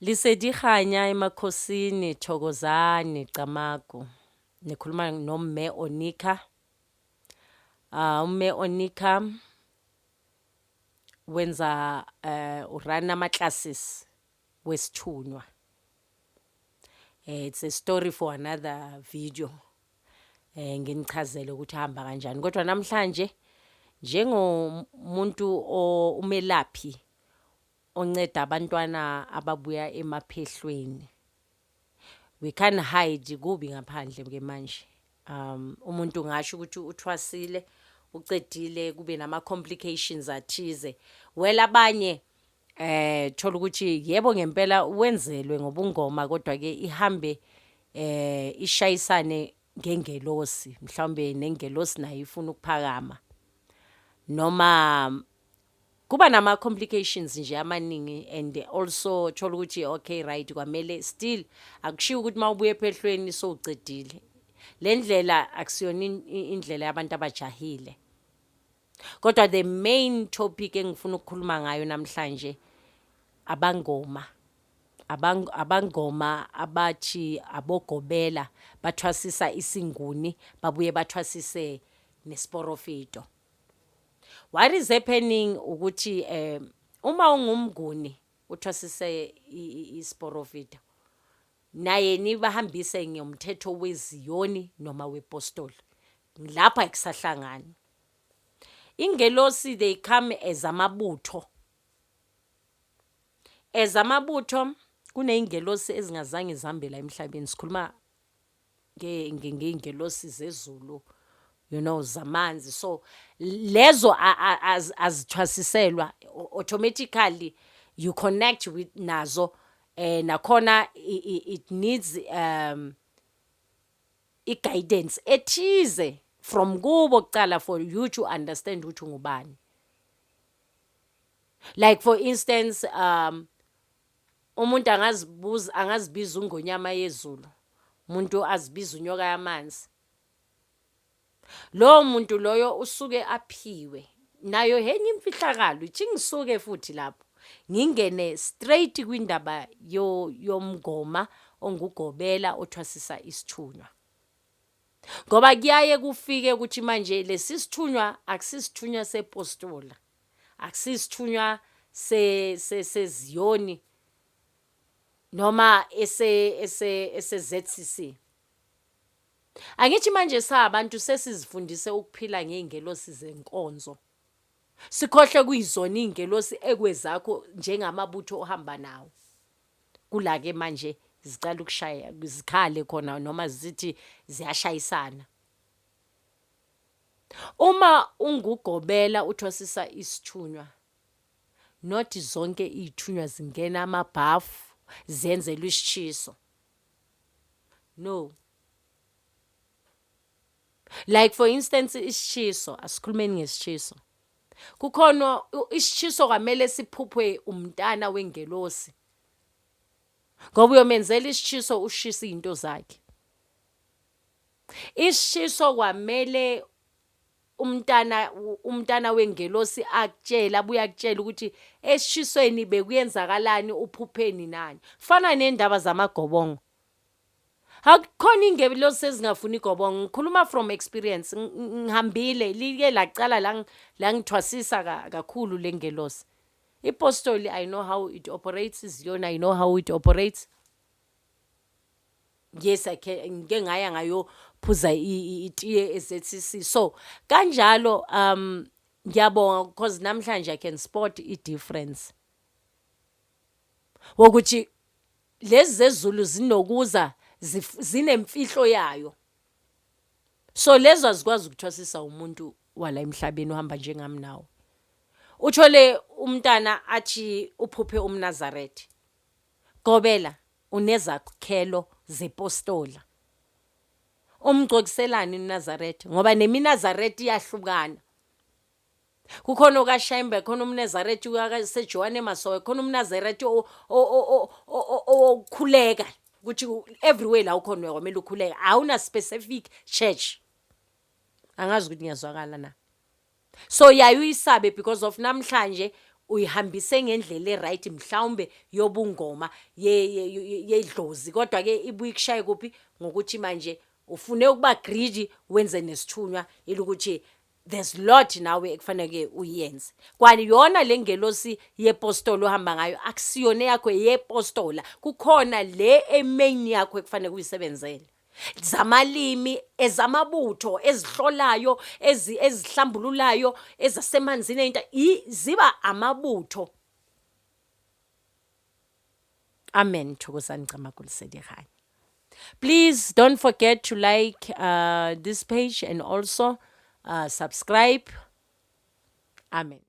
Lesedi Kganya Emakhosini Thokozani Camagu nikhuluma nomme Onika. Umme Onika wenza urana ama classes wesithunywa. It's a story for another video. Nginichazele ukuthi hamba kanjani. Kodwa namhlanje njengomuntu umelaphi onceda abantwana ababuya emaphehlweni, we can hide kubi ngaphandle ke manje. Umuntu ngasho ukuthi uthwasile ucedile kube nama complications athize. Well abanye thola ukuthi yebo ngempela wenzelwe ngobungoma kodwa ke ihambe ishayisane ngengelosi, mhlawumbe nengelosi nayo ifuna ukuphakama, noma kuba nama complications nje amaningi. And also thola ukuthi okay right kwamele still akushiya ukuthi mawubuye ephehlweni so ucedile. Le ndlela akusiyona indlela yabantu abajahile. Kodwa the main topic engifuna ukukhuluma ngayo namhlanje abangoma. Abangoma abathi abogobela bathwasisa isinguni babuye bathwasise nesporofito. What is happening ukuthi uma ungumnguni uthwasise isporofito naye nibahambise ngomthetho weziyoni noma wepostola, lapha ekusahlangani. Ingelosi they come as amabutho. As amabutho kuneyingelosi ezingazange zihambela emhlabeni. Sikhuluma ngeingelosi zezulu, you know, zamanzi. So lezo azithwasiselwa automatically you connect with nazo. Nakhona it needs guidance ethize from kubo kuqala for you to understand ukuthi ungubani. Like for instance umuntu angazibiza ungonyama yezulu, umuntu azibiza unyoka yamanzi. Lo muntu loyo usuke aphiwe nayo henye imfihlakalo ithi ngisuke futhi lapho ngingene straight kwindaba yomngoma ongugobela othwasisa isithunywa. Ngoba kuyaye kufike ukuthi manje lesithunywa akusisithunywa sepostola, akusisithunywa seziyoni noma ese ZCC. Angithi manje sabantu sesizifundise ukuphila ngeingelosi zenkonzo, sikhohle kuyizona ingelosi ekwezakho njengamabutho ohamba nawo. Kula ke manje zicala ukushaya zikhale khona noma zithi ziyashayisana. Uma ungugobela uthwasisa isithunywa, not zonke izithunywa zingena amabhafu zenzelwe isitshiso. No. Like for instance isitshiso, asikhulumeni ngesitshiso. Kukhona isitshiso kwamele siphuphwe umntana wengelosi. Ngoba uyomenzela isitshiso ushisa izinto zakhe. Isitshiso kwamele umntana wengelosi akutshela, abuya akutshela ukuthi esitshisweni bekuyenzakalani, uphupheni nani. Fana nendaba zamagobongo. Akukhona ingelosi ezingafuni igobongo. Ngikhuluma from experience. Ngihambile like laqala la ngithwasisa kakhulu lengelosi. Ipostoli I know how it operates, iziyona I know how it operates. Yes, I can. Ngike ngaya ngayo phuza itiye ZCC. So kanjalo ngiyabonga because namhlanje I can spot I difference. Wokuthi lezi zezulu zinokuza zinemfihlo yayo. So lezo azikwazi ukuthwasisa umuntu wala emhlabeni uhamba njengami nawo. Uthole umntana athi uphuphe umNazaretha. Gobela unezakhelo zepostola. Umgcokiselani uNazaretha ngoba neminazaretha iyahlukana. Kukhona okaShembe, khona umNazaretha ukaSeJohane Masowe, khona umNazaretha okhuleka ukuthi everywhere la ukhona kwamele ukhuleka. Awuna specific church. Angazi ukuthi ngiyazwakala na. So yayisabe because of namhlanje uyihambise ngendlela eright mhlawumbe yobungoma yedlozi kodwa ke ibuye ikushaye kuphi ngokuthi manje ufune ukuba greedy wenze nesithunywa ilukuthi there's lot nawe ekufanele uyenze kwani yona lengelosi yePostola ohamba ngayo akusiyone yakho yePostola kukhona le emain yakho ekufanele uyisebenzele zamalimi ezamabutho ezihlolayo ezihlambululayo ezasemanzini into ziba amabutho. Amen. Thokozani Lesedi Kganya. Please don't forget to like this page and also subscribe. Amen.